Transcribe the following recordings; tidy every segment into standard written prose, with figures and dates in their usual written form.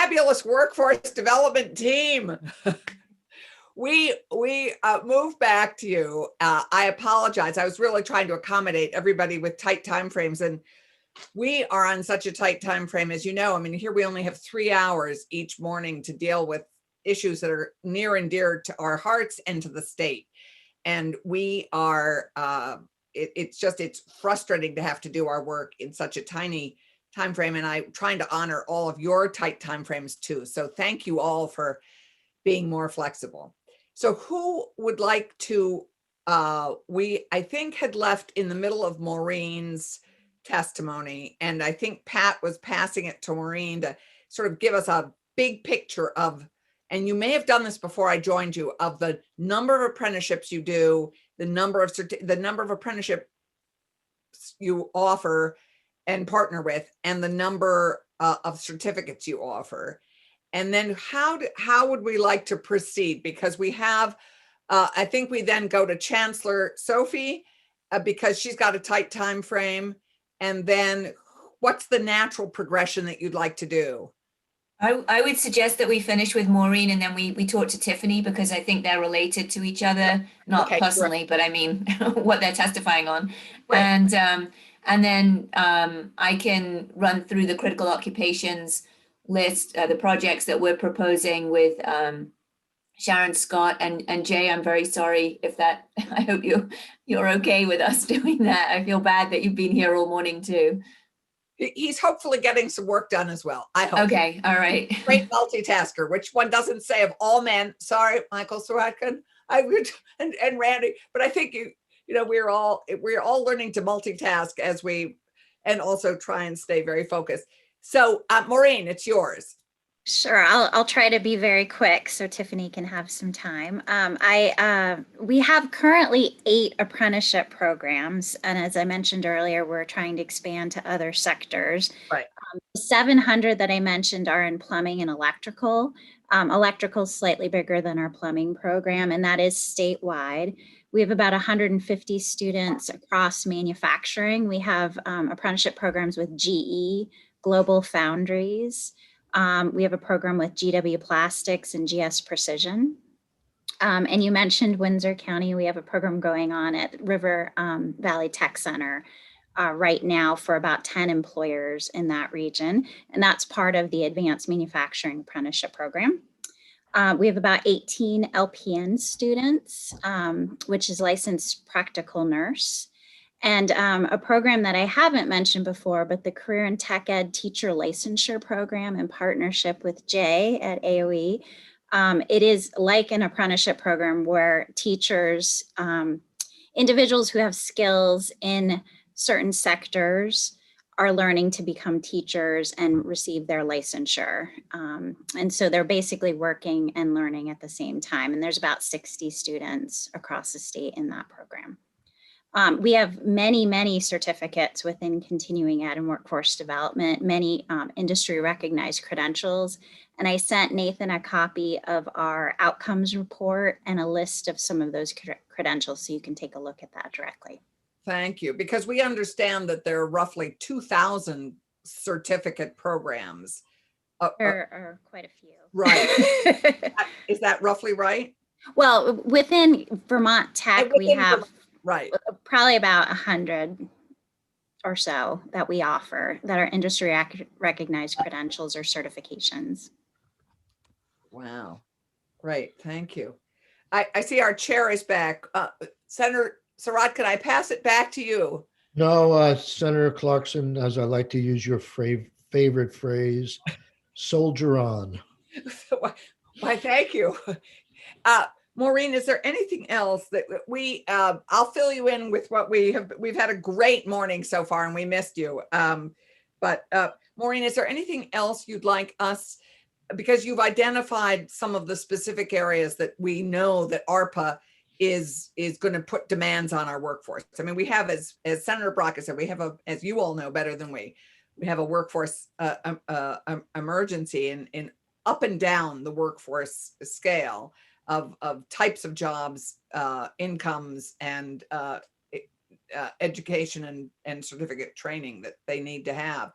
fabulous workforce development team. We moved back to you. I apologize. I was really trying to accommodate everybody with tight timeframes, and we are on such a tight time frame, as you know. I mean, here we only have 3 hours each morning to deal with issues that are near and dear to our hearts and to the state. And we are, it's frustrating to have to do our work in such a tiny time frame. And I'm trying to honor all of your tight time frames too. So thank you all for being more flexible. So who would like to, I think had left in the middle of Maureen's testimony, and I think Pat was passing it to Maureen to sort of give us a big picture of, and you may have done this before I joined you, of the number of apprenticeships you do, the number of apprenticeships you offer and partner with, and the number of certificates you offer. And then how would we like to proceed? Because we have, I think we then go to Chancellor Sophie because she's got a tight time frame. And then what's the natural progression that you'd like to do? I would suggest that we finish with Maureen and then we talk to Tiffany, because I think they're related to each other, not personally, sure, but I mean what they're testifying on. Right. And then I can run through the critical occupations list, the projects that we're proposing with Sharon Scott and Jay. I'm very sorry if that, I hope you're okay with us doing that. I feel bad that you've been here all morning too. He's hopefully getting some work done as well, I hope. Okay, all right. Great multitasker, which one doesn't say of all men. Sorry, Michael Sorotkin, and Randy, but I think you know we're all learning to multitask as we, and also try and stay very focused. So Maureen, it's yours. Sure, I'll try to be very quick so Tiffany can have some time. We have currently 8 apprenticeship programs, and as I mentioned earlier, we're trying to expand to other sectors. Right. 700 that I mentioned are in plumbing and electrical. Electrical is slightly bigger than our plumbing program, and that is statewide. We have about 150 students across manufacturing. We have apprenticeship programs with GE, Global Foundries. We have a program with GW Plastics and GS Precision. And you mentioned Windsor County. We have a program going on at River Valley Tech Center right now for about 10 employers in that region. And that's part of the Advanced Manufacturing Apprenticeship Program. We have about 18 LPN students, which is licensed practical nurse. And a program that I haven't mentioned before, but the Career and Tech Ed Teacher Licensure Program in partnership with Jay at AOE. It is like an apprenticeship program where teachers, individuals who have skills in certain sectors are learning to become teachers and receive their licensure. And so they're basically working and learning at the same time. And there's about 60 students across the state in that program. We have many, many certificates within continuing ed and workforce development, many industry recognized credentials. And I sent Nathan a copy of our outcomes report and a list of some of those credentials, so you can take a look at that directly. Thank you, because we understand that there are roughly 2,000 certificate programs. There are quite a few. Right. Is that roughly right? Well, within Vermont Tech, we have right, probably about 100 or so that we offer that are industry recognized credentials or certifications. Wow. Great. Thank you. I see our chair is back. Senator Surratt, can I pass it back to you? No, Senator Clarkson, as I like to use your favorite phrase, soldier on. Why, thank you. Maureen, is there anything else that I'll fill you in with what we've had a great morning so far and we missed you. But Maureen, is there anything else you'd like us, because you've identified some of the specific areas that we know that ARPA is going to put demands on our workforce. I mean, we have, as Senator Brock has said, we have as you all know better than we have a workforce emergency in up and down the workforce scale of types of jobs, incomes, and education and certificate training that they need to have.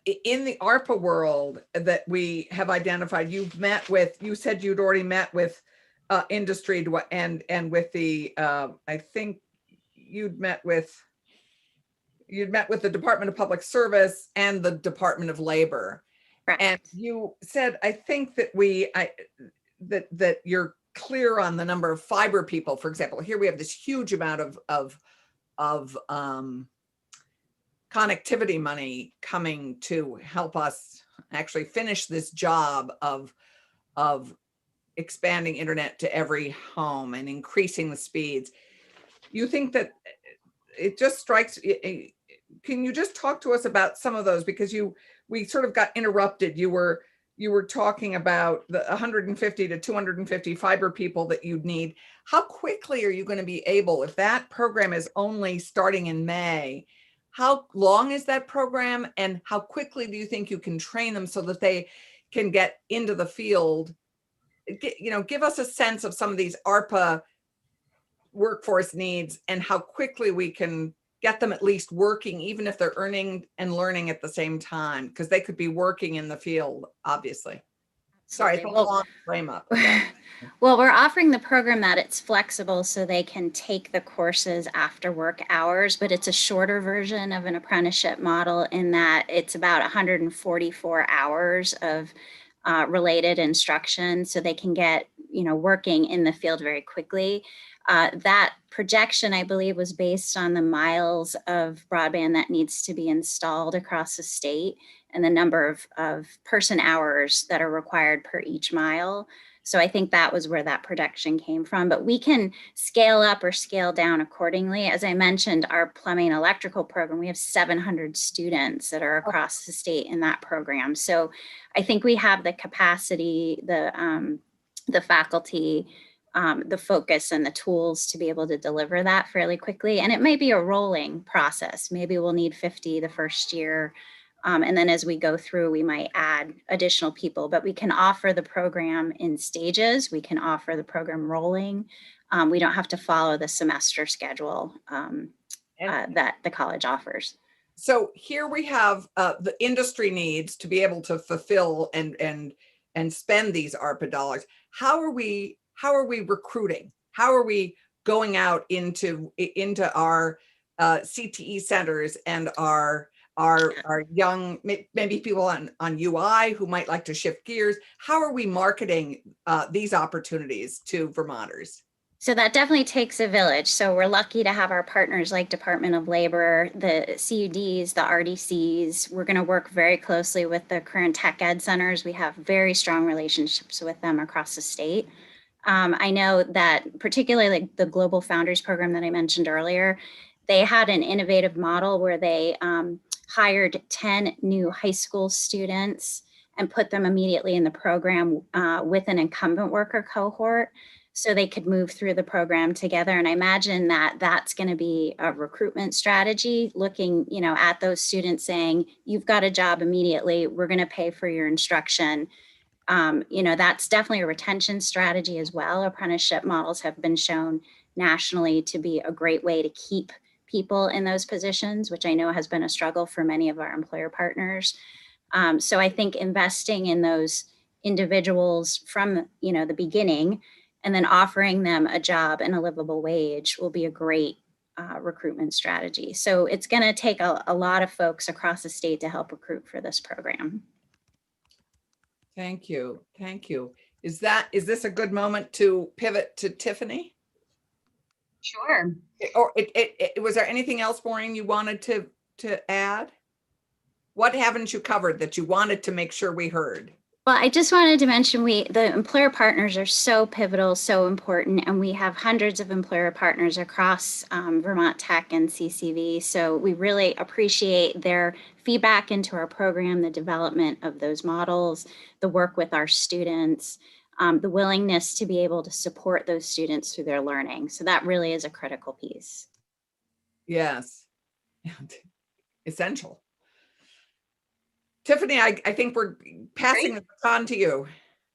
in the ARPA world that we have identified, you said you'd already met with industry and with the, I think you'd met with the Department of Public Service and the Department of Labor. Correct. And you said, I think that that you're clear on the number of fiber people. For example, here we have this huge amount of connectivity money coming to help us actually finish this job of expanding internet to every home and increasing the speeds. You think that it just strikes, can you just talk to us about some of those? Because we sort of got interrupted. You were talking about the 150 to 250 fiber people that you'd need. How quickly are you going to be able, if that program is only starting in May, how long is that program, and how quickly do you think you can train them so that they can get into the field? Give us a sense of some of these ARPA workforce needs and how quickly we can get them at least working, even if they're earning and learning at the same time, because they could be working in the field, obviously. Sorry, it's a long frame up. Well, we're offering the program that it's flexible so they can take the courses after work hours, but it's a shorter version of an apprenticeship model in that it's about 144 hours of related instruction, so they can get, working in the field very quickly. That projection, I believe, was based on the miles of broadband that needs to be installed across the state and the number of person hours that are required per each mile. So I think that was where that projection came from, but we can scale up or scale down accordingly. As I mentioned, our plumbing and electrical program, we have 700 students that are across the state in that program. So I think we have the capacity, the faculty, the focus and the tools to be able to deliver that fairly quickly. And it may be a rolling process. Maybe we'll need 50 the first year. And then as we go through, we might add additional people, but we can offer the program in stages. We can offer the program rolling. We don't have to follow the semester schedule that the college offers. So here we have the industry needs to be able to fulfill and spend these ARPA dollars. How are we recruiting? How are we going out into our CTE centers and our young, maybe people on UI who might like to shift gears? How are we marketing these opportunities to Vermonters? So that definitely takes a village. So we're lucky to have our partners like Department of Labor, the CUDs, the RDCs. We're going to work very closely with the career and tech ed centers. We have very strong relationships with them across the state. I know that particularly like the Global Founders program that I mentioned earlier, they had an innovative model where they hired 10 new high school students and put them immediately in the program with an incumbent worker cohort so they could move through the program together. And I imagine that that's going to be a recruitment strategy, looking, at those students saying, you've got a job immediately, we're going to pay for your instruction. That's definitely a retention strategy as well. Apprenticeship models have been shown nationally to be a great way to keep people in those positions, which I know has been a struggle for many of our employer partners. So I think investing in those individuals from, the beginning and then offering them a job and a livable wage will be a great recruitment strategy. So it's going to take a lot of folks across the state to help recruit for this program. Thank you. Thank you. Is this a good moment to pivot to Tiffany? Sure. Or was there anything else, Maureen, you wanted to add? What haven't you covered that you wanted to make sure we heard? Well, I just wanted to mention the employer partners are so pivotal, so important, and we have hundreds of employer partners across Vermont Tech and CCV. So we really appreciate their feedback into our program, the development of those models, the work with our students, the willingness to be able to support those students through their learning. So that really is a critical piece. Yes, essential. Tiffany, I think we're passing the baton to you.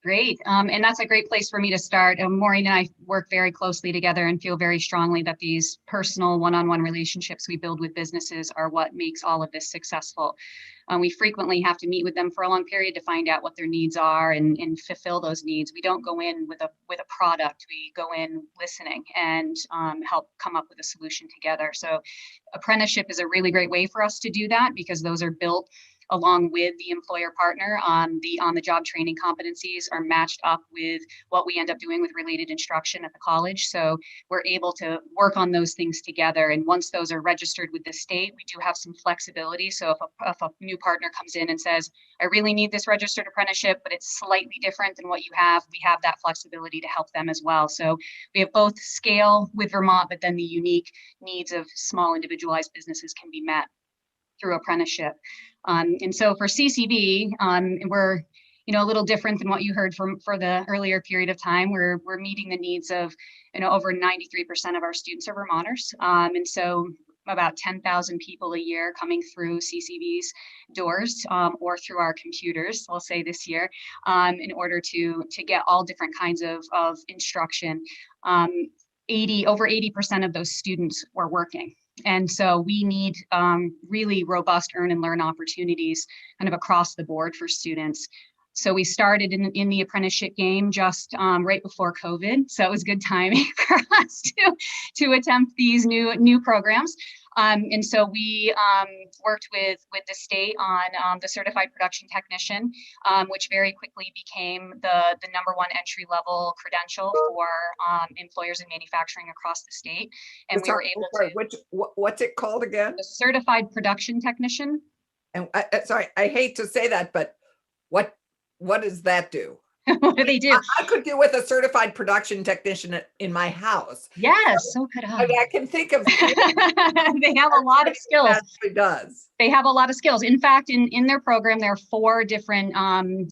Great. And that's a great place for me to start. Maureen and I work very closely together and feel very strongly that these personal one-on-one relationships we build with businesses are what makes all of this successful. We frequently have to meet with them for a long period to find out what their needs are and fulfill those needs. We don't go in with a product. We go in listening and help come up with a solution together. So apprenticeship is a really great way for us to do that because those are built along with the employer partner. The job training competencies are matched up with what we end up doing with related instruction at the college. So we're able to work on those things together. And once those are registered with the state, we do have some flexibility. So if a new partner comes in and says, I really need this registered apprenticeship, but it's slightly different than what you have, we have that flexibility to help them as well. So we have both scale with Vermont, but then the unique needs of small individualized businesses can be met through apprenticeship. And so for CCB, we're a little different than what you heard for the earlier period of time. We're meeting the needs of over 93% of our students are Vermonters, and so about 10,000 people a year coming through CCB's doors or through our computers, I'll say this year, in order to get all different kinds of instruction. Over 80% of those students were working. And so we need really robust earn and learn opportunities kind of across the board for students. So we started in the apprenticeship game just right before COVID. So it was good timing for us to attempt these new programs. And so we worked with the state on the certified production technician, which very quickly became the #1 entry level credential for employers in manufacturing across the state. And we were able to. What's it called again? The certified production technician. And sorry, I hate to say that, but what does that do? What do they do? I could do with a certified production technician in my house. Yes, so could I. I can think of. They have a lot of skills. It does. They have a lot of skills. In fact, in their program, there are 4 different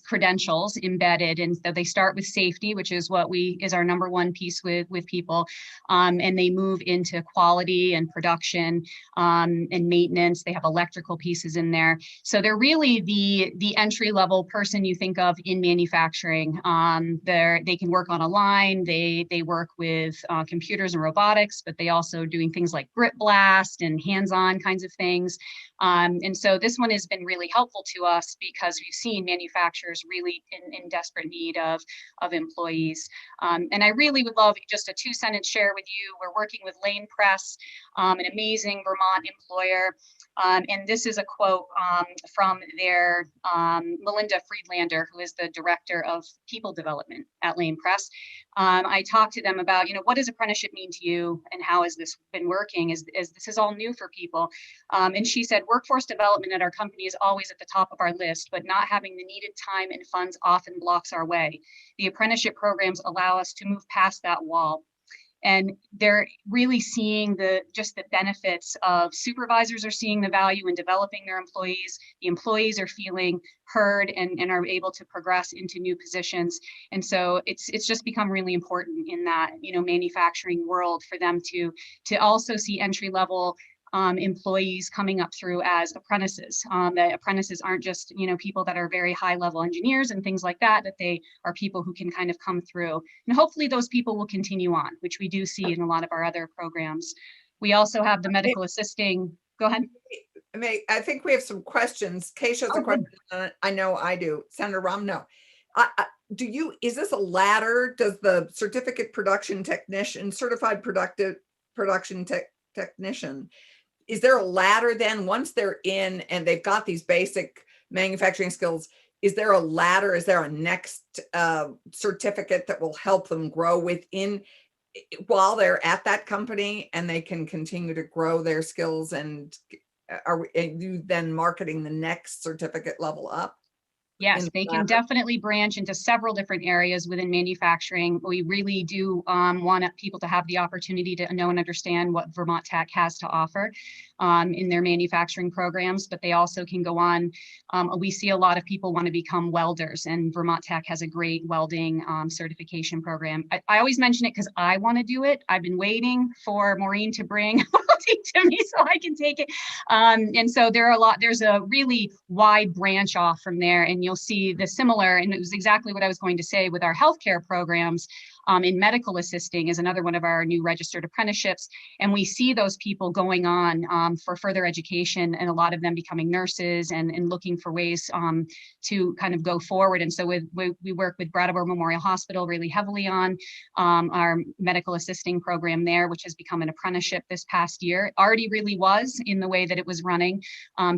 credentials embedded. And so they start with safety, which is what is our #1 piece with people. And they move into quality and production and maintenance. They have electrical pieces in there. So they're really the entry level person you think of in manufacturing. They can work on a line. They work with computers and robotics, but they also doing things like grip blast and hands-on kinds of things. And so this one has been really helpful to us because we've seen manufacturers really in desperate need of employees. And I really would love just a 2-sentence share with you. We're working with Lane Press, an amazing Vermont employer. And this is a quote from their Melinda Friedlander, who is the director of people development at Lane Press. I talked to them about, what does apprenticeship mean to you and how has this been working? Is this is all new for people? And she said, workforce development at our company is always at the top of our list, but not having the needed time and funds often blocks our way. The apprenticeship programs allow us to move past that wall. And they're really seeing the benefits of supervisors are seeing the value in developing their employees. The employees are feeling heard and are able to progress into new positions. And so it's just become really important in that, manufacturing world for them to also see entry level employees coming up through as apprentices. The apprentices aren't just, people that are very high level engineers and things like that, that they are people who can kind of come through. And hopefully those people will continue on, which we do see in a lot of our other programs. We also have the medical assisting. Go ahead. I think we have some questions. Keisha has a question. I know I do. Senator Rom, no. Is this a ladder? Does the certificate production technician, certified production technician, is there a ladder then once they're in and they've got these basic manufacturing skills? Is there a ladder? Is there a next certificate that will help them grow within while they're at that company and they can continue to grow their skills? And are you then marketing the next certificate level up? Yes, they can definitely branch into several different areas within manufacturing. We really do want people to have the opportunity to know and understand what Vermont Tech has to offer in their manufacturing programs, but they also can go on. We see a lot of people want to become welders, and Vermont Tech has a great welding certification program. I always mention it because I want to do it. I've been waiting for Maureen to bring faculty to me so I can take it. And so there's a really wide branch off from there, and you'll see the similar, and it was exactly what I was going to say with our healthcare programs. In medical assisting is another one of our new registered apprenticeships. And we see those people going on for further education, and a lot of them becoming nurses and looking for ways to kind of go forward. And so we work with Brattleboro Memorial Hospital really heavily on our medical assisting program there, which has become an apprenticeship this past year. It already really was in the way that it was running.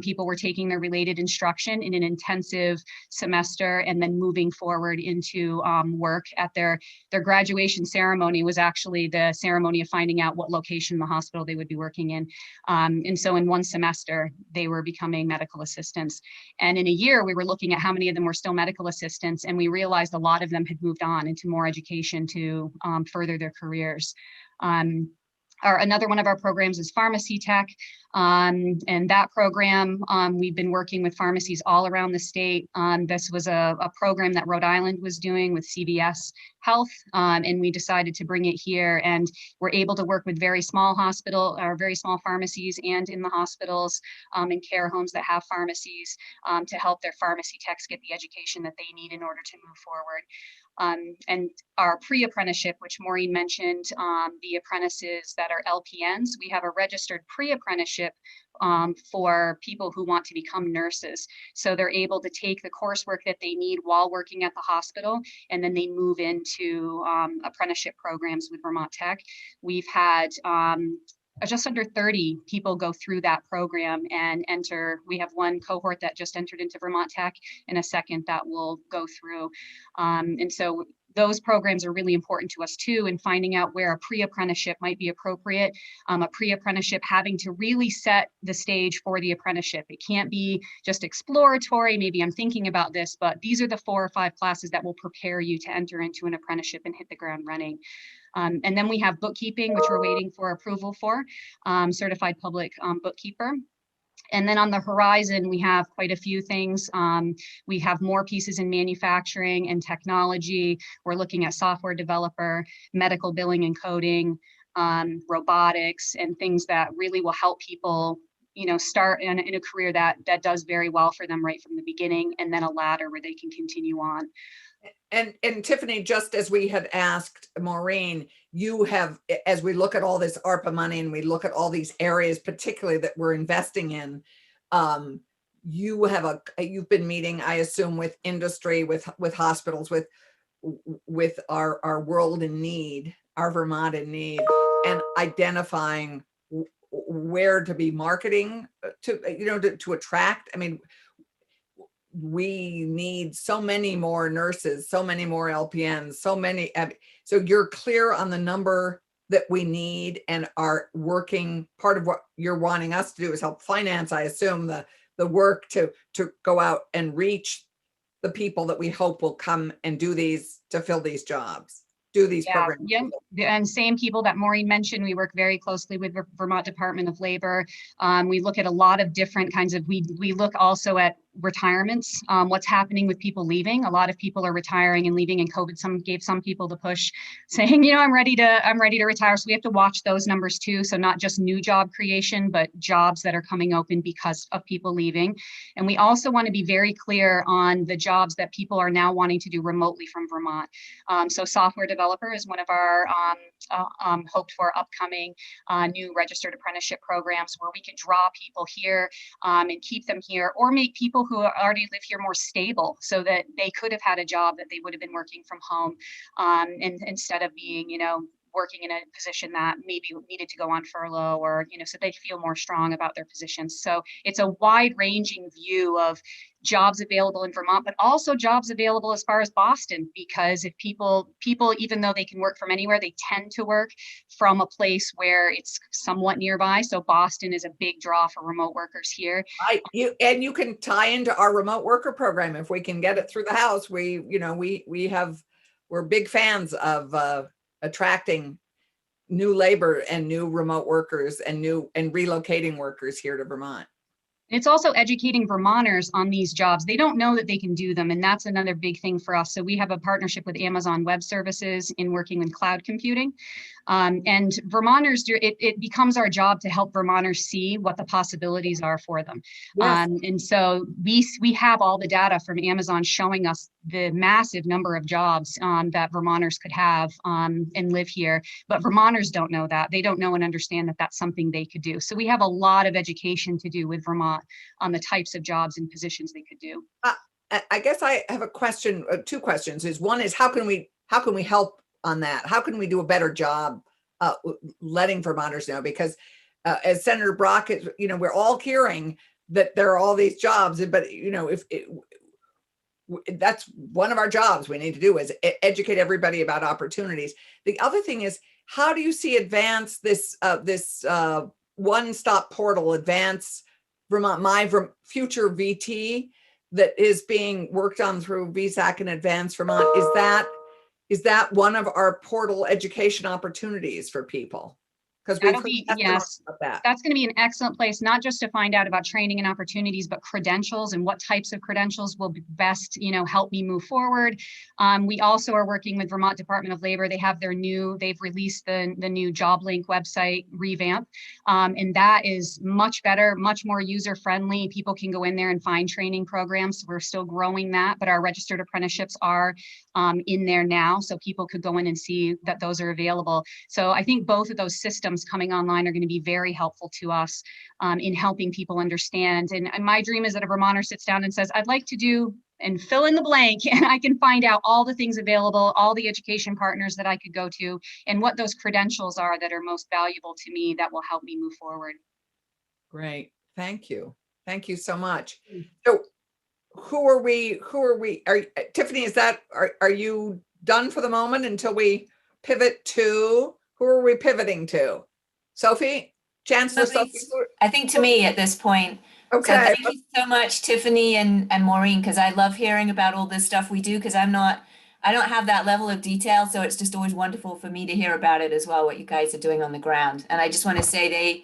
People were taking their related instruction in an intensive semester and then moving forward into work at their graduation ceremony was actually the ceremony of finding out what location in the hospital they would be working in. And so in one semester, they were becoming medical assistants. And in a year, we were looking at how many of them were still medical assistants, and we realized a lot of them had moved on into more education to further their careers. Another one of our programs is Pharmacy Tech. And that program, we've been working with pharmacies all around the state. This was a program that Rhode Island was doing with CVS Health, and we decided to bring it here. And we're able to work with very small pharmacies and in the hospitals and care homes that have pharmacies to help their pharmacy techs get the education that they need in order to move forward. And our pre-apprenticeship, which Maureen mentioned, the apprentices that are LPNs, we have a registered pre-apprenticeship for people who want to become nurses. So they're able to take the coursework that they need while working at the hospital, and then they move into apprenticeship programs with Vermont Tech. We've had just under 30 people go through that program and enter. We have one cohort that just entered into Vermont Tech and a second that will go through. And so those programs are really important to us too, in finding out where a pre-apprenticeship might be appropriate. A pre-apprenticeship having to really set the stage for the apprenticeship. It can't be just exploratory, maybe I'm thinking about this, but these are the 4 or 5 classes that will prepare you to enter into an apprenticeship and hit the ground running. And then we have bookkeeping, which we're waiting for approval for, certified public bookkeeper. And then on the horizon, we have quite a few things. We have more pieces in manufacturing and technology. We're looking at software developer, medical billing and coding, robotics, and things that really will help people, start in a career that does very well for them right from the beginning, and then a ladder where they can continue on. And Tiffany, just as we had asked Maureen, you have, as we look at all this ARPA money and we look at all these areas, particularly that we're investing in, you've been meeting, I assume, with industry, with hospitals, with our world in need, our Vermont in need, and identifying where to be marketing to attract. I mean, we need so many more nurses, so many more LPNs, so you're clear on the number that we need and are working. Part of what you're wanting us to do is help finance, I assume, the work to go out and reach the people that we hope will come and to fill these jobs, do these programs. Yeah, and same people that Maureen mentioned, we work very closely with Vermont Department of Labor. We look at a lot of different kinds of, we look also at retirements, what's happening with people leaving. A lot of people are retiring and leaving, and COVID gave some people the push saying, I'm ready to retire. So we have to watch those numbers too. So not just new job creation, but jobs that are coming open because of people leaving. And we also want to be very clear on the jobs that people are now wanting to do remotely from Vermont. So software developer is one of our hoped for upcoming new registered apprenticeship programs where we could draw people here and keep them here, or make people who already live here more stable so that they could have had a job that they would have been working from home, and instead of being, working in a position that maybe needed to go on furlough, or, so they feel more strong about their positions. So it's a wide ranging view of jobs available in Vermont, but also jobs available as far as Boston, because if people, even though they can work from anywhere, they tend to work from a place where it's somewhat nearby. So Boston is a big draw for remote workers here. You can tie into our remote worker program if we can get it through the house. We're big fans of attracting new labor and new remote workers and relocating workers here to Vermont. It's also educating Vermonters on these jobs. They don't know that they can do them, and that's another big thing for us. So we have a partnership with Amazon Web Services in working with cloud computing. And Vermonters, it becomes our job to help Vermonters see what the possibilities are for them. Yes. And so we have all the data from Amazon showing us the massive number of jobs that Vermonters could have and live here. But Vermonters don't know that. They don't know and understand that that's something they could do. So we have a lot of education to do with Vermont on the types of jobs and positions they could do. I guess I have a question, two questions. One is how can we help on that? How can we do a better job letting Vermonters know? Because as Senator Brock is, we're all hearing that there are all these jobs, but if that's one of our jobs we need to do is educate everybody about opportunities. The other thing is, how do you see advance this one-stop portal, advance Vermont, future VT that is being worked on through VSAC and Advance Vermont? Is that one of our portal education opportunities for people? Because yes, that's going to be an excellent place, not just to find out about training and opportunities, but credentials and what types of credentials will be best, help me move forward. We also are working with Vermont Department of Labor. They have they've released the new JobLink website revamp. And that is much better, much more user-friendly. People can go in there and find training programs. We're still growing that, but our registered apprenticeships are in there now. So people could go in and see that those are available. So I think both of those systems coming online are going to be very helpful to us in helping people understand. And my dream is that a Vermonter sits down and says, I'd like to do and fill in the blank, and I can find out all the things available, all the education partners that I could go to, and what those credentials are that are most valuable to me that will help me move forward. Great. Thank you. Thank you so much. So who are we? Tiffany, are you done for the moment until we pivot to, who are we pivoting to? Sophie? Chancellor Sophie? I think to me at this point. Okay. So thank you so much, Tiffany and Maureen, because I love hearing about all this stuff we do, because I don't have that level of detail. So it's just always wonderful for me to hear about it as well, what you guys are doing on the ground. And I just want to say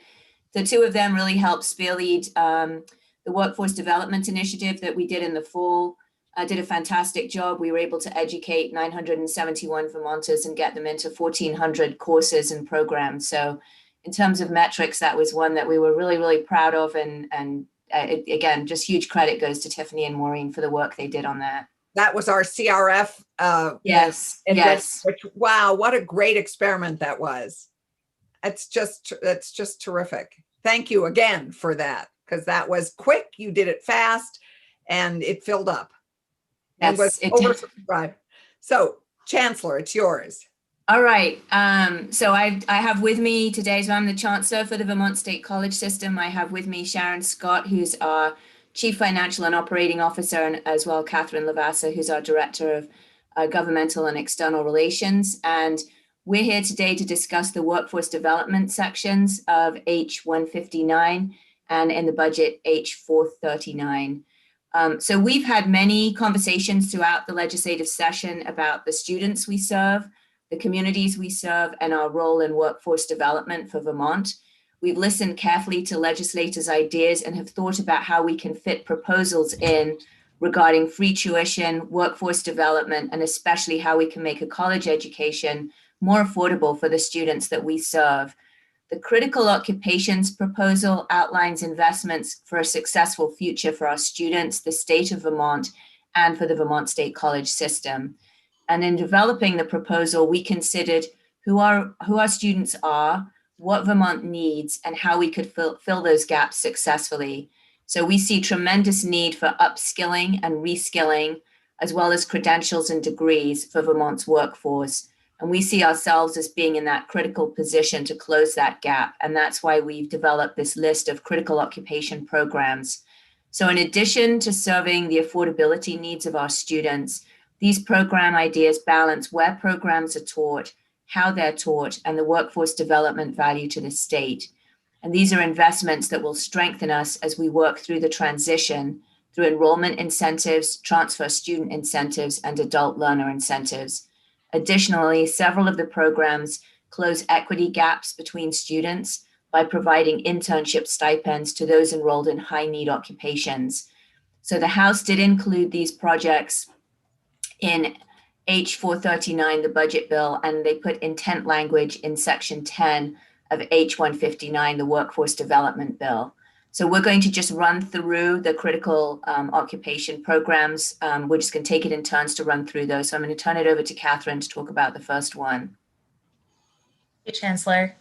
the two of them really helped spearlead the Workforce Development Initiative that we did in the fall. Did a fantastic job. We were able to educate 971 Vermonters and get them into 1,400 courses and programs. So in terms of metrics, that was one that we were really, really proud of. And again, just huge credit goes to Tiffany and Maureen for the work they did on that. That was our CRF. Yes. Which, wow, what a great experiment that was. That's just terrific. Thank you again for that, because that was quick. You did it fast and it filled up. And was oversubscribed. So Chancellor, it's yours. All right. So I have with me today, so I'm the Chancellor for the Vermont State College System. I have with me Sharon Scott, who's our Chief Financial and Operating Officer, and as well Catherine Lavassa, who's our Director of Governmental and External Relations. And we're here today to discuss the workforce development sections of H159 and in the budget H439. So we've had many conversations throughout the legislative session about the students we serve, the communities we serve, and our role in workforce development for Vermont. We've listened carefully to legislators' ideas and have thought about how we can fit proposals in regarding free tuition, workforce development, and especially how we can make a college education more affordable for the students that we serve. The critical occupations proposal outlines investments for a successful future for our students, the state of Vermont, and for the Vermont State College System. And in developing the proposal, we considered who our students are, what Vermont needs, and how we could fill those gaps successfully. So we see tremendous need for upskilling and reskilling, as well as credentials and degrees for Vermont's workforce. And we see ourselves as being in that critical position to close that gap. And that's why we've developed this list of critical occupation programs. So in addition to serving the affordability needs of our students, these program ideas balance where programs are taught, how they're taught, and the workforce development value to the state. And these are investments that will strengthen us as we work through the transition through enrollment incentives, transfer student incentives, and adult learner incentives. Additionally, several of the programs close equity gaps between students, by providing internship stipends to those enrolled in high need occupations. So the House did include these projects in H439, the budget bill, and they put intent language in section 10 of H159, the workforce development bill. So we're going to just run through the critical occupation programs. We're just going to take it in turns to run through those. So I'm going to turn it over to Catherine to talk about the first one. Hey, Chancellor.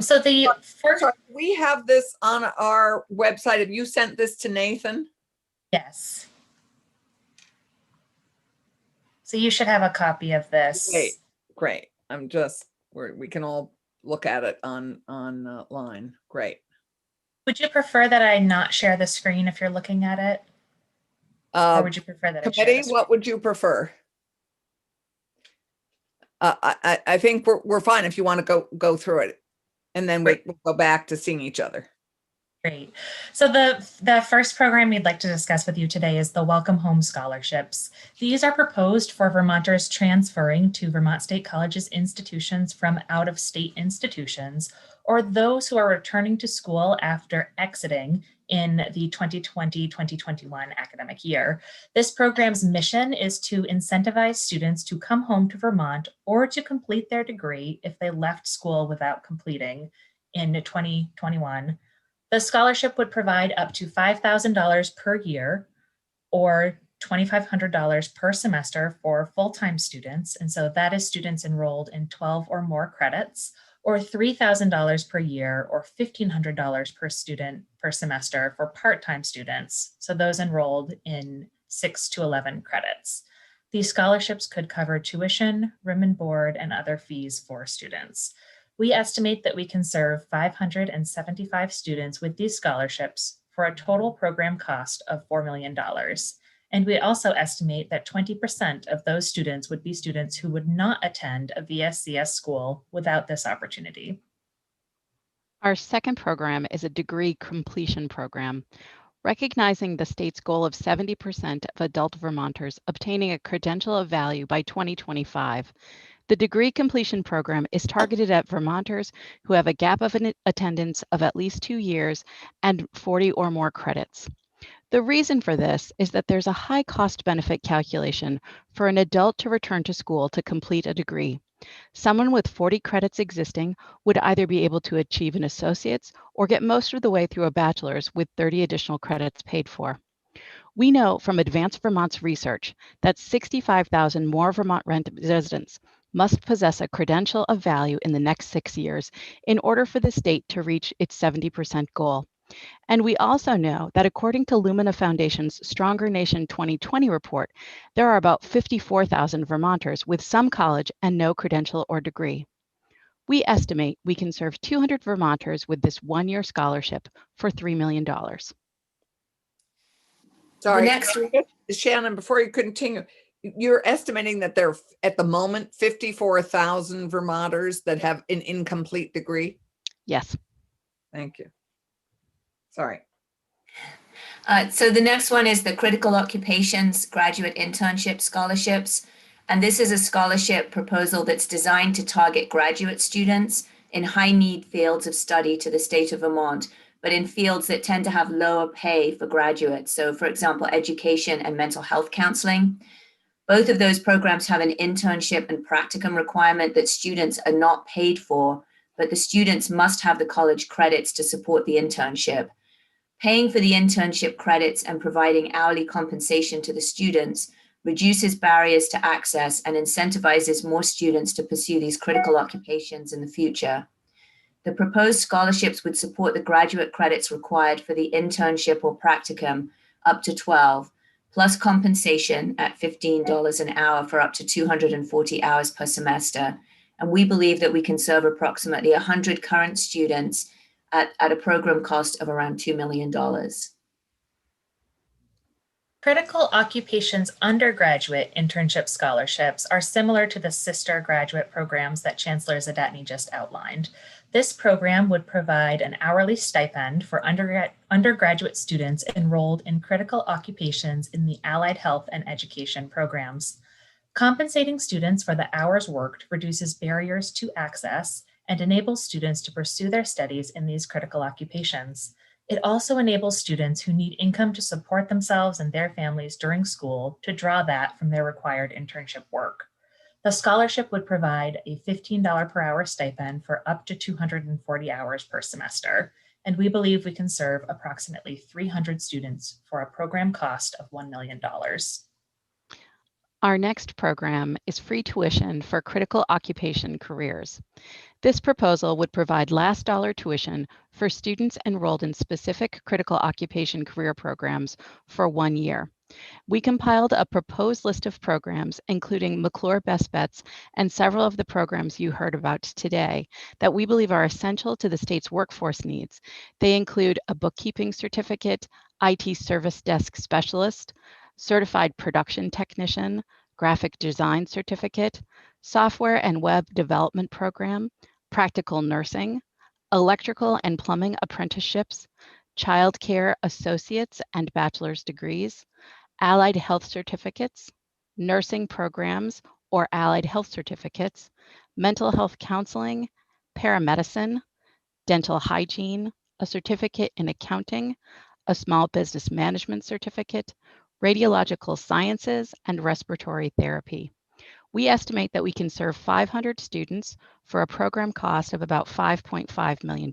So the first, we have this on our website. Have you sent this to Nathan? yes. So you should have a copy of this. Great. I'm just, we can all look at it online. Great. Would you prefer that I not share the screen if you're looking at it? Or would you prefer that I share the Committee, screen? what would you prefer? I think we're fine if you want to go through it, and then we'll go back to seeing each other. Great. So the first program we'd like to discuss with you today is the Welcome Home Scholarships. These are proposed for Vermonters transferring to Vermont State College's institutions from out-of-state institutions, or those who are returning to school after exiting in the 2020-2021 academic year. This program's mission is to incentivize students to come home to Vermont or to complete their degree if they left school without completing in 2021. The scholarship would provide up to $5,000 per year or $2,500 per semester for full-time students. And so that is students enrolled in 12 or more credits, or $3,000 per year or $1,500 per student per semester for part-time students. So those enrolled in 6 to 11 credits. These scholarships could cover tuition, room and board, and other fees for students. We estimate that we can serve 575 students with these scholarships for a total program cost of $4 million. And we also estimate that 20% of those students would be students who would not attend a VSCS school without this opportunity. Our second program is a degree completion program, recognizing the state's goal of 70% of adult Vermonters obtaining a credential of value by 2025. The degree completion program is targeted at Vermonters who have a gap of attendance of at least 2 years and 40 or more credits. The reason for this is that there's a high cost benefit calculation for an adult to return to school to complete a degree. Someone with 40 credits existing would either be able to achieve an associate's or get most of the way through a bachelor's with 30 additional credits paid for. We know from Advanced Vermont's research that 65,000 more Vermont residents must possess a credential of value in the next 6 years in order for the state to reach its 70% goal. And we also know that according to Lumina Foundation's Stronger Nation 2020 report, there are about 54,000 Vermonters with some college and no credential or degree. We estimate we can serve 200 Vermonters with this one-year scholarship for $3 million. Sorry, Shannon, before you continue, you're estimating that there are at the moment 54,000 Vermonters that have an incomplete degree? Yes. Thank you. Sorry. So the next one is the Critical Occupations Graduate Internship Scholarships. And this is a scholarship proposal that's designed to target graduate students in high need fields of study to the state of Vermont, but in fields that tend to have lower pay for graduates. So for example, education and mental health counseling. Both of those programs have an internship and practicum requirement that students are not paid for, but the students must have the college credits to support the internship. Paying for the internship credits and providing hourly compensation to the students reduces barriers to access and incentivizes more students to pursue these critical occupations in the future. The proposed scholarships would support the graduate credits required for the internship or practicum up to 12, plus compensation at $15 an hour for up to 240 hours per semester. And we believe that we can serve approximately 100 current students at a program cost of around $2 million. Critical Occupations Undergraduate Internship Scholarships are similar to the sister graduate programs that Chancellor Zadatny just outlined. This program would provide an hourly stipend for undergraduate students enrolled in critical occupations in the allied health and education programs. Compensating students for the hours worked reduces barriers to access and enables students to pursue their studies in these critical occupations. It also enables students who need income to support themselves and their families during school to draw that from their required internship work. The scholarship would provide a $15 per hour stipend for up to 240 hours per semester, and we believe we can serve approximately 300 students for a program cost of $1 million. Our next program is free tuition for critical occupation careers. This proposal would provide last dollar tuition for students enrolled in specific critical occupation career programs for 1 year. We compiled a proposed list of programs, including McClure Best Bets and several of the programs you heard about today, that we believe are essential to the state's workforce needs. They include a bookkeeping certificate, IT service desk specialist, certified production technician, graphic design certificate, software and web development program, practical nursing, electrical and plumbing apprenticeships, child care associates and bachelor's degrees, allied health certificates, nursing programs or allied health certificates, mental health counseling, paramedicine, dental hygiene, a certificate in accounting, a small business management certificate, radiological sciences, and respiratory therapy. We estimate that we can serve 500 students for a program cost of about $5.5 million.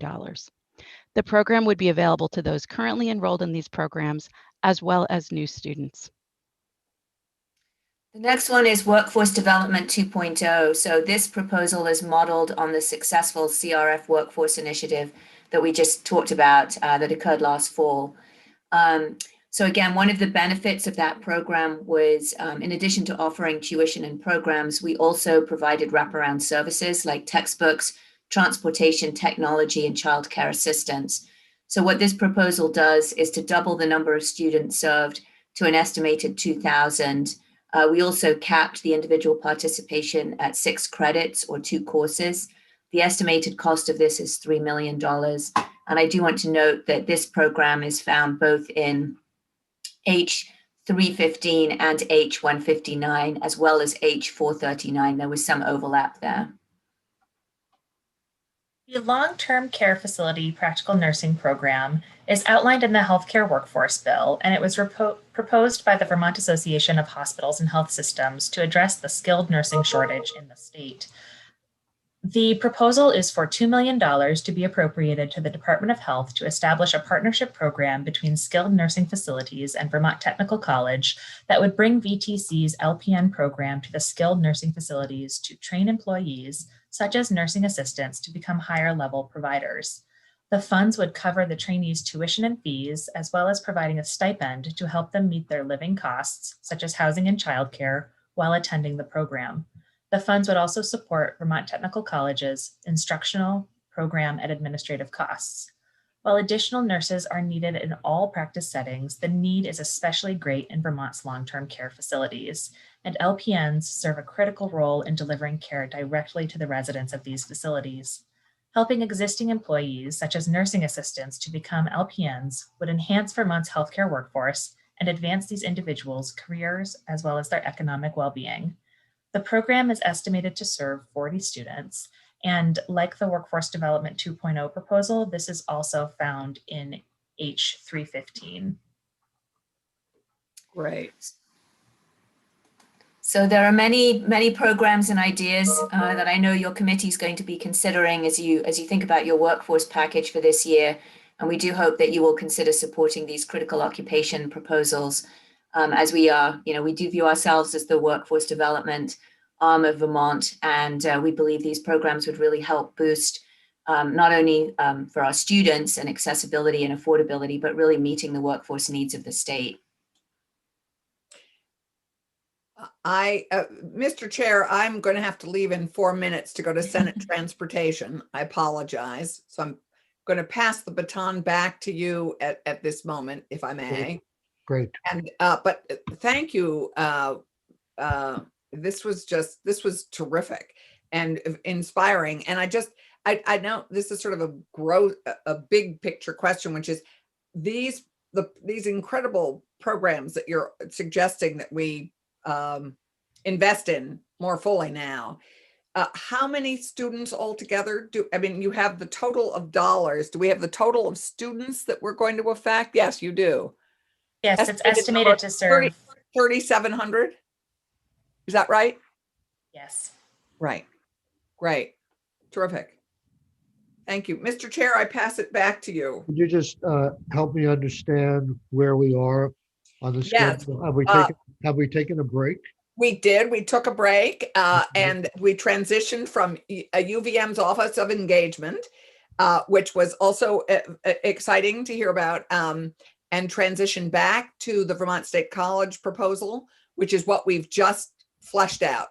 The program would be available to those currently enrolled in these programs, as well as new students. The next one is Workforce Development 2.0. So this proposal is modeled on the successful CRF Workforce Initiative that we just talked about that occurred last fall. So again, one of the benefits of that program was, in addition to offering tuition and programs, we also provided wraparound services like textbooks, transportation, technology, and childcare assistance. So what this proposal does is to double the number of students served to an estimated 2,000. We also capped the individual participation at 6 credits or 2 courses. The estimated cost of this is $3 million. And I do want to note that this program is found both in H315 and H159, as well as H439. There was some overlap there. The long-term care facility practical nursing program is outlined in the Healthcare Workforce Bill, and it was proposed by the Vermont Association of Hospitals and Health Systems to address the skilled nursing shortage in the state. The proposal is for $2 million to be appropriated to the Department of Health to establish a partnership program between skilled nursing facilities and Vermont Technical College that would bring VTC's LPN program to the skilled nursing facilities to train employees, such as nursing assistants, to become higher level providers. The funds would cover the trainees' tuition and fees, as well as providing a stipend to help them meet their living costs, such as housing and childcare, while attending the program. The funds would also support Vermont Technical College's instructional, program, and administrative costs. While additional nurses are needed in all practice settings, the need is especially great in Vermont's long-term care facilities, and LPNs serve a critical role in delivering care directly to the residents of these facilities. Helping existing employees, such as nursing assistants, to become LPNs would enhance Vermont's healthcare workforce and advance these individuals' careers as well as their economic well-being. The program is estimated to serve 40 students, and like the Workforce Development 2.0 proposal, this is also found in H315. Great. So there are many programs and ideas that I know your committee is going to be considering as you think about your workforce package for this year. And we do hope that you will consider supporting these critical occupation proposals as we are, we do view ourselves as the workforce development arm of Vermont. And we believe these programs would really help boost not only for our students and accessibility and affordability, but really meeting the workforce needs of the state. Mr. Chair, I'm going to have to leave in 4 minutes to go to Senate Transportation. I apologize. So I'm going to pass the baton back to you at this moment, if I may. Great. And but thank you. This was terrific and inspiring. And I know this is sort of a big picture question, which is these incredible programs that you're suggesting that we invest in more fully now. how many students altogether I mean, you have the total of dollars. Do we have the total of students that we're going to affect? Yes, you do. Yes, it's estimated to serve. 3,700. Is that right? Yes. Right. Great. Terrific. Thank you. Mr. Chair, I pass it back to you. Could you just help me understand where we are on the Yes. schedule? Have we taken a break? We did. We took a break Okay. and we transitioned from a UVM's Office of Engagement, which was also exciting to hear about, and transitioned back to the Vermont State College proposal, which is what we've just fleshed out.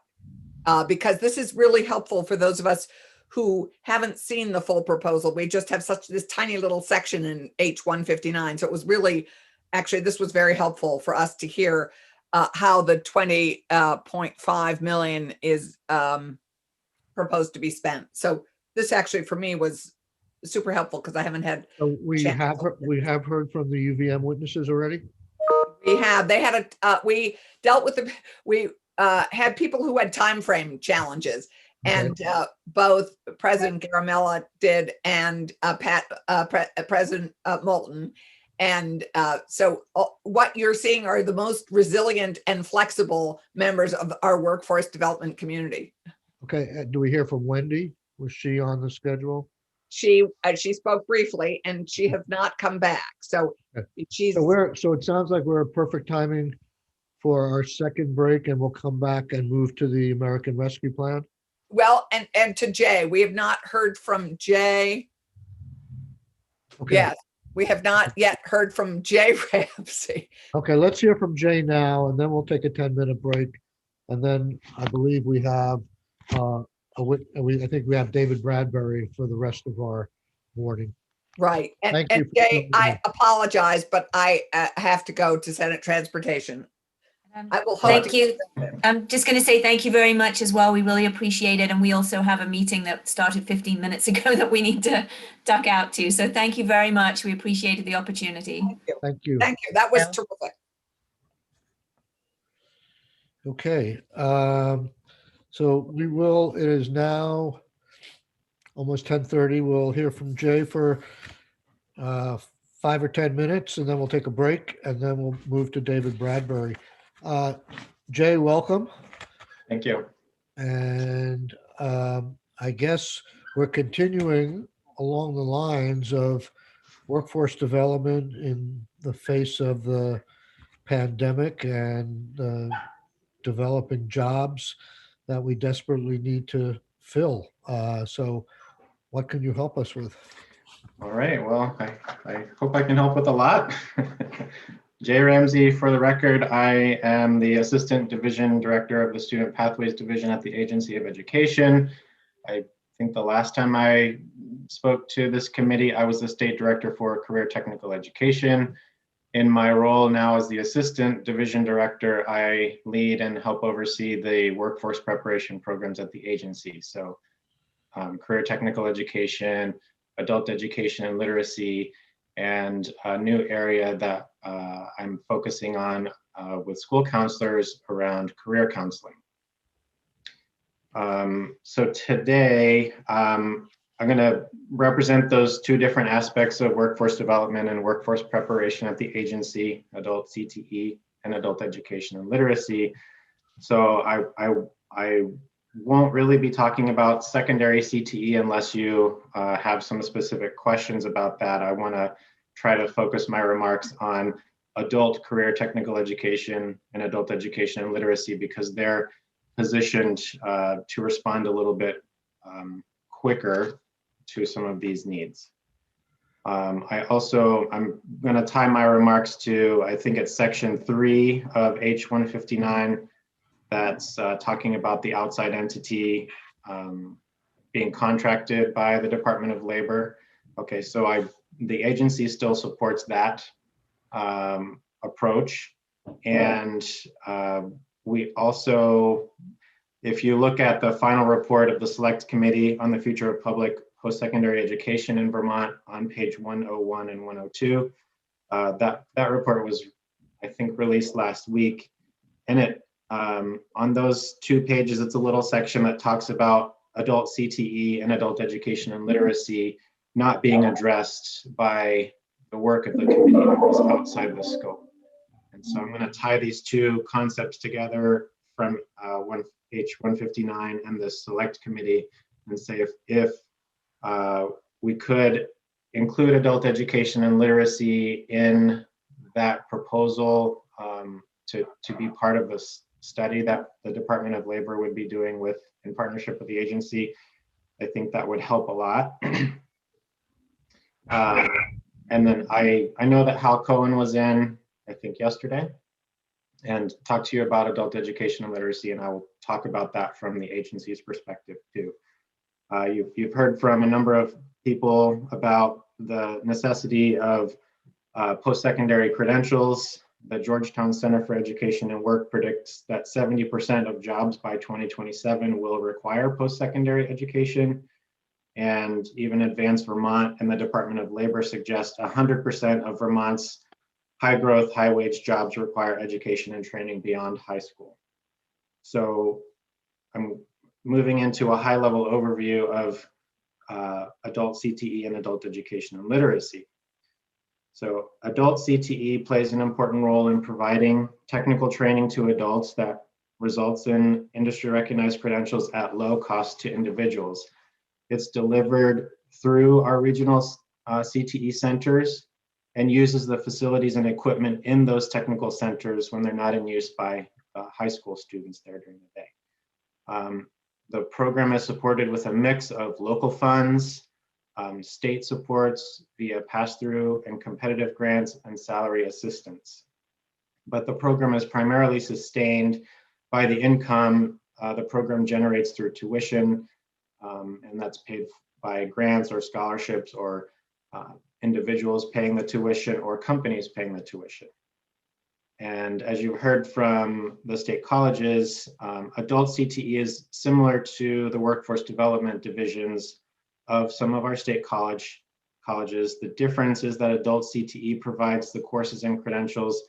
Because this is really helpful for those of us who haven't seen the full proposal. We just have this tiny little section in H159. So it was really, actually, this was very helpful for us to hear how the 20.5 million is proposed to be spent. So this actually for me was super helpful because I haven't had. So we have heard from the UVM witnesses already? We had we dealt with we had people who had time frame challenges. Okay. And both President Garamella did and President Moulton. And so what you're seeing are the most resilient and flexible members of our workforce development community. Okay. Do we hear from Wendy? Was she on the schedule? She spoke briefly and she has not come back. So she's. So it sounds like we're at perfect timing for our second break, and we'll come back and move to the American Rescue Plan. Well, and to Jay, we have not heard from Jay. Okay. Yes, we have not yet heard from Jay Ramsey. Okay, let's hear from Jay now, and then we'll take a 10-minute break. And then I believe we have, I think we have David Bradbury for the rest of our morning. Right. And Thank you for Jay, coming I in. apologize, but I have to go to Senate Transportation. I will hope Thank you. I'm just going to say thank you very much as well. We really appreciate it. And we also have a meeting that started 15 minutes ago that we need to duck out to. So thank you very much. We appreciated the opportunity. Thank you. Thank you. That was Yeah. terrific. Okay, so it is now almost 10:30. We'll hear from Jay for 5 or 10 minutes, and then we'll take a break, and then we'll move to David Bradbury. Jay, welcome. Thank you. And I guess we're continuing along the lines of workforce development in the face of the pandemic and developing jobs that we desperately need to fill. So what can you help us with? All right. Well, I hope I can help with a lot. Jay Ramsey, for the record, I am the Assistant Division Director of the Student Pathways Division at the Agency of Education. I think the last time I spoke to this committee, I was the State Director for Career Technical Education. In my role now as the Assistant Division Director, I lead and help oversee the workforce preparation programs at the agency. So career technical education, adult education and literacy, and a new area that I'm focusing on with school counselors around career counseling. So today, I'm going to represent those two different aspects of workforce development and workforce preparation at the agency, adult CTE and adult education and literacy. So I won't really be talking about secondary CTE unless you have some specific questions about that. I want to try to focus my remarks on adult career technical education and adult education and literacy because they're positioned to respond a little bit quicker to some of these needs. I'm going to tie my remarks to, I think it's section 3 of H159 that's talking about the outside entity being contracted by the Department of Labor. Okay, so the agency still supports that approach. And we also, if you look at the final report of the Select Committee on the Future of Public Post-Secondary Education in Vermont on page 101 and 102, that report was, I think, released last week. And it on those 2 pages, it's a little section that talks about adult CTE and adult education and literacy not being addressed by the work of the committee that was outside the scope. And so I'm going to tie these two concepts together from page 159 and the select committee and say if we could include adult education and literacy in that proposal to be part of this study that the Department of Labor would be doing in partnership with the agency. I think that would help a lot. And then I know that Hal Cohen was in, I think yesterday, and talked to you about adult education and literacy, and I will talk about that from the agency's perspective too. You've heard from a number of people about the necessity of post-secondary credentials. The Georgetown Center for Education and Work predicts that 70% of jobs by 2027 will require post-secondary education. And even Advanced Vermont and the Department of Labor suggest 100% of Vermont's high growth, high wage jobs require education and training beyond high school. So I'm moving into a high level overview of adult CTE and adult education and literacy. So adult CTE plays an important role in providing technical training to adults that results in industry recognized credentials at low cost to individuals. It's delivered through our regional CTE centers and uses the facilities and equipment in those technical centers when they're not in use by high school students there during the day. The program is supported with a mix of local funds, state supports via pass-through and competitive grants and salary assistance. But the program is primarily sustained by the income the program generates through tuition, and that's paid by grants or scholarships or individuals paying the tuition or companies paying the tuition. And as you heard from the state colleges, adult CTE is similar to the workforce development divisions of some of our state colleges. The difference is that adult CTE provides the courses and credentials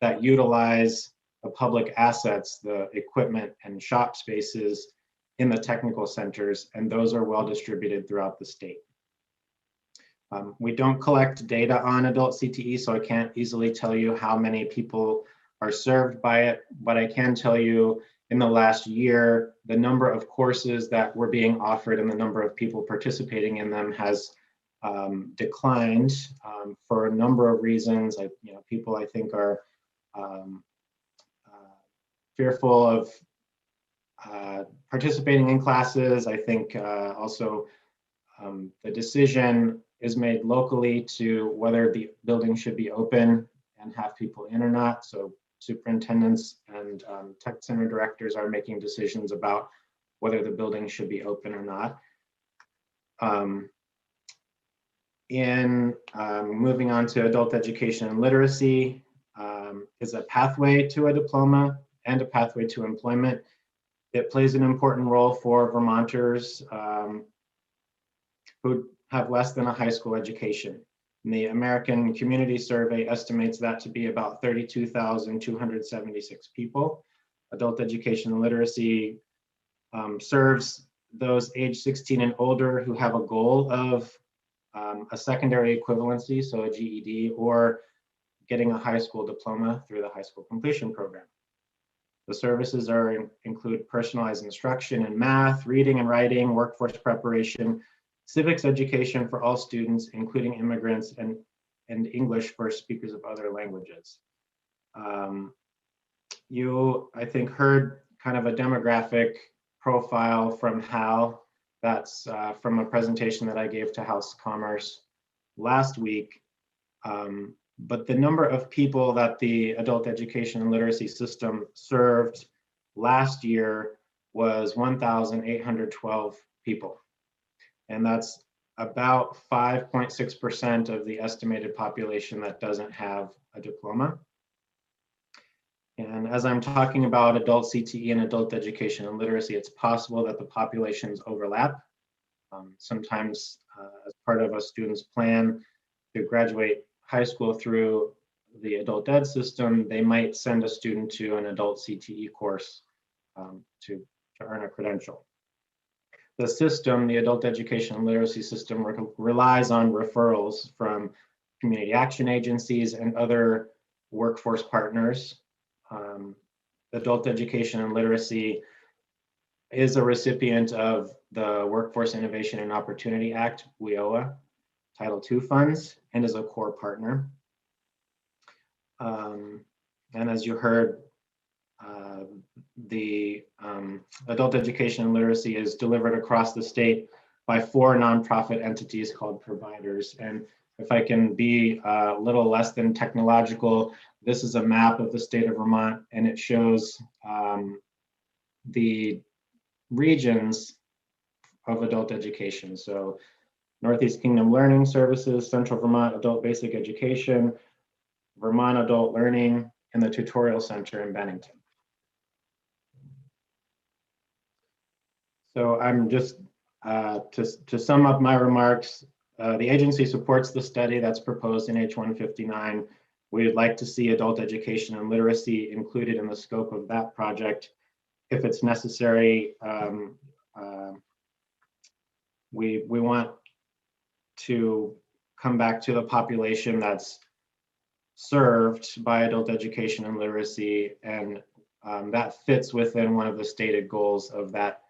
that utilize the public assets, the equipment and shop spaces in the technical centers, and those are well distributed throughout the state. We don't collect data on adult CTE, so I can't easily tell you how many people are served by it, but I can tell you in the last year, the number of courses that were being offered and the number of people participating in them has declined for a number of reasons. People I think are fearful of participating in classes. I think also the decision is made locally to whether the building should be open and have people in or not. So superintendents and tech center directors are making decisions about whether the building should be open or not. Moving on to adult education and literacy is a pathway to a diploma and a pathway to employment. It plays an important role for Vermonters who have less than a high school education. And the American Community Survey estimates that to be about 32,276 people. Adult education and literacy serves those age 16 and older who have a goal of a secondary equivalency, so a GED, or getting a high school diploma through the high school completion program. The services include personalized instruction in math, reading and writing, workforce preparation, civics education for all students, including immigrants, and English for speakers of other languages. You, I think, heard kind of a demographic profile from Hal. That's from a presentation that I gave to House Commerce last week. But the number of people that the adult education and literacy system served last year was 1,812 people. And that's about 5.6% of the estimated population that doesn't have a diploma. And as I'm talking about adult CTE and adult education and literacy, it's possible that the populations overlap. Sometimes as part of a student's plan to graduate high school through the adult ed system, they might send a student to an adult CTE course to earn a credential. the system, the adult education and literacy system, relies on referrals from community action agencies and other workforce partners. Adult education and literacy is a recipient of the Workforce Innovation and Opportunity Act, WIOA, Title II funds, and is a core partner. And as you heard, the adult education and literacy is delivered across the state by 4 nonprofit entities called providers. And if I can be a little less than technological, this is a map of the state of Vermont, and it shows the regions of adult education. So Northeast Kingdom Learning Services, Central Vermont Adult Basic Education, Vermont Adult Learning, and the Tutorial Center in Bennington. So I'm just, to sum up my remarks, the agency supports the study that's proposed in H159. We would like to see adult education and literacy included in the scope of that project. If it's necessary, we want to come back to the population that's served by adult education and literacy, and that fits within one of the stated goals of that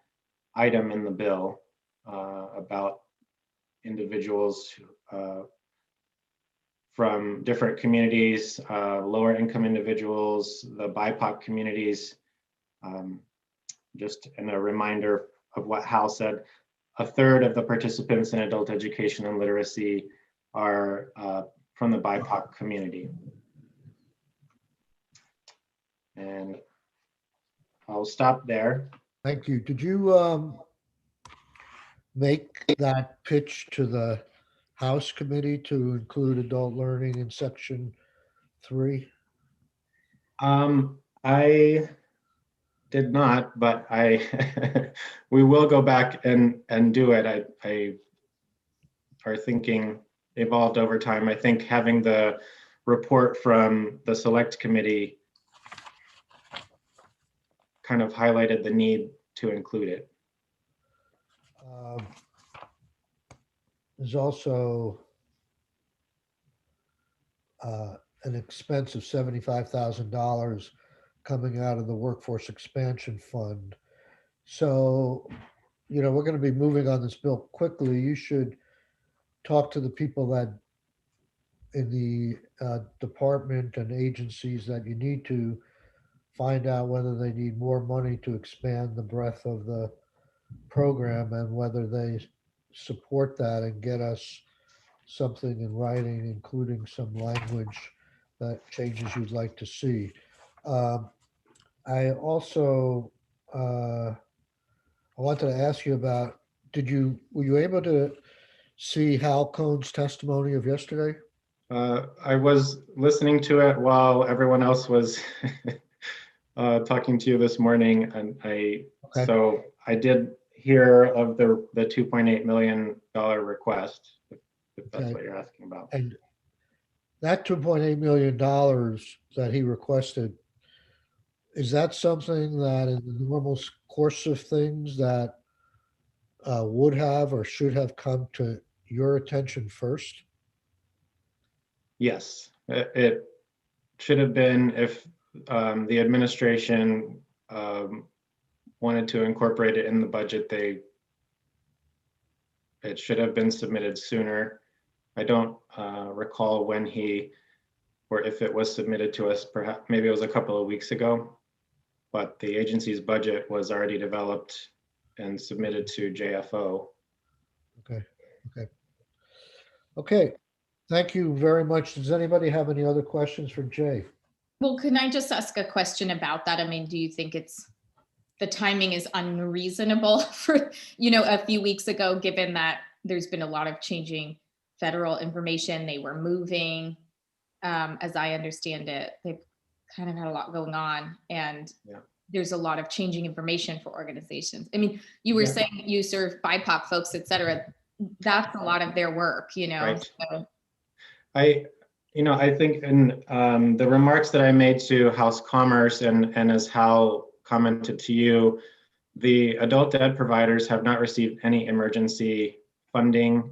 item in the bill about individuals from different communities, lower income individuals, the BIPOC communities. Just in a reminder of what Hal said, 1/3 of the participants in adult education and literacy are from the BIPOC community. And I'll stop there. Thank you. Did you make that pitch to the House Committee to include adult learning in section 3? I did not, but we will go back and do it. Our thinking evolved over time. I think having the report from the select committee kind of highlighted the need to include it. There's also an expense of $75,000 coming out of the Workforce Expansion Fund. So, we're going to be moving on this bill quickly. You should talk to the people that in the department and agencies that you need to find out whether they need more money to expand the breadth of the program and whether they support that and get us something in writing, including some language that changes you'd like to see. I also I wanted to ask you about, were you able to see Hal Cohn's testimony of yesterday? I was listening to it while everyone else was talking to you this morning, and so I did hear of the $2.8 million request, if that's what you're asking about. And that $2.8 million that he requested, is that something that in the normal course of things that would have or should have come to your attention first? Yes, it should have been. If the administration wanted to incorporate it in the budget, it should have been submitted sooner. I don't recall when or if it was submitted to us, perhaps maybe it was a couple of weeks ago, but the agency's budget was already developed and submitted to JFO. Okay. Thank you very much. Does anybody have any other questions for Jay? Well, can I just ask a question about that? I mean, do you think the timing is unreasonable for, a few weeks ago, given that there's been a lot of changing federal information, they were moving, as I understand it, they've kind of had a lot going on, and there's a lot of changing information for organizations. I mean, you were saying you serve BIPOC folks, et cetera. That's a lot of their work, Right. So. I think in the remarks that I made to House Commerce and as Hal commented to you, The adult ed providers have not received any emergency funding.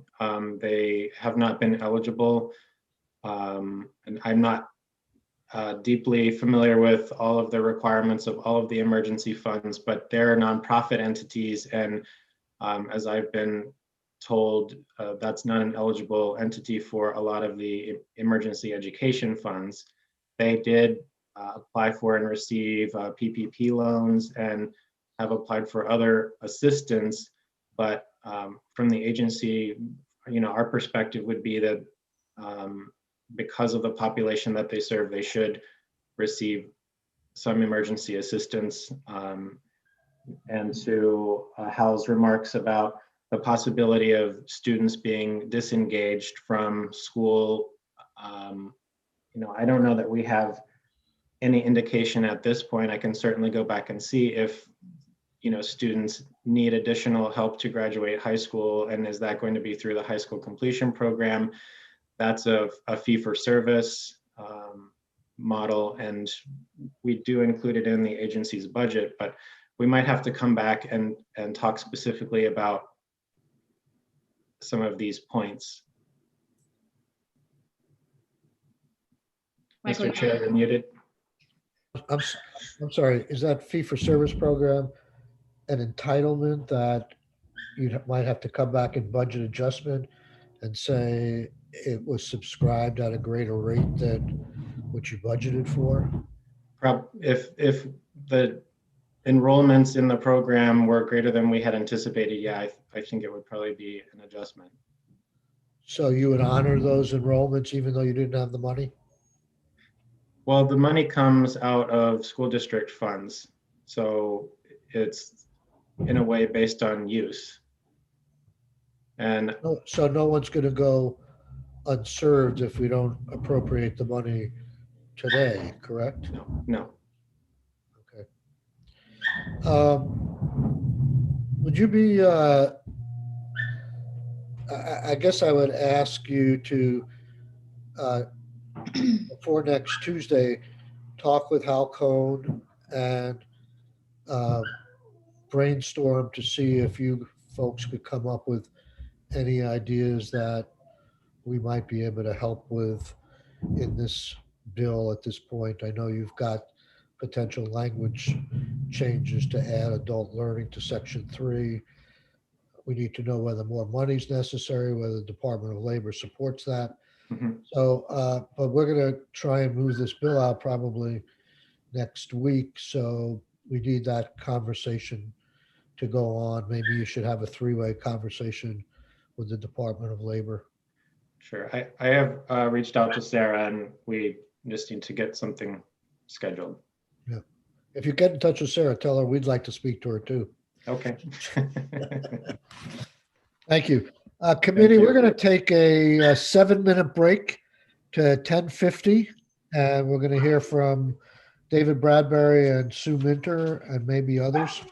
They have not been eligible. And I'm not deeply familiar with all of the requirements of all of the emergency funds, but they're nonprofit entities. And as I've been told, that's not an eligible entity for a lot of the emergency education funds. They did apply for and receive PPP loans and have applied for other assistance, but from the agency, our perspective would be that because of the population that they serve, they should receive some emergency assistance. And to Hal's remarks about the possibility of students being disengaged from school, I don't know that we have any indication at this point. I can certainly go back and see if students need additional help to graduate high school, and is that going to be through the high school completion program? That's a fee-for-service model, and we do include it in the agency's budget, but we might have to come back and talk specifically about some of these points. Michael, Mr. Chair, you're muted. I'm sorry, is that fee-for-service program an entitlement that you might have to come back in budget adjustment and say it was subscribed at a greater rate than what you budgeted for? If the enrollments in the program were greater than we had anticipated, yeah, I think it would probably be an adjustment. So you would honor those enrollments even though you didn't have the money? Well, the money comes out of school district funds, so it's in a way based on use. And So no one's going to go unserved if we don't appropriate the money today, correct? no. Okay. Would you be, I guess I would ask you to, before next Tuesday, talk with Hal Cohn and brainstorm to see if you folks could come up with any ideas that we might be able to help with in this bill at this point. I know you've got potential language changes to add adult learning to Section 3. We need to know whether more money is necessary, whether the Department of Labor supports that. Mhm. So, but we're going to try and move this bill out probably next week. So we need that conversation to go on. Maybe you should have a three-way conversation with the Department of Labor. Sure. I have reached out to Sarah, and we just need to get something scheduled. Yeah. If you get in touch with Sarah, tell her we'd like to speak to her too. Okay. Thank you. Committee, you. we're going to take a 7-minute break to 10:50, and we're going to hear from David Bradbury and Sue Minter and maybe others.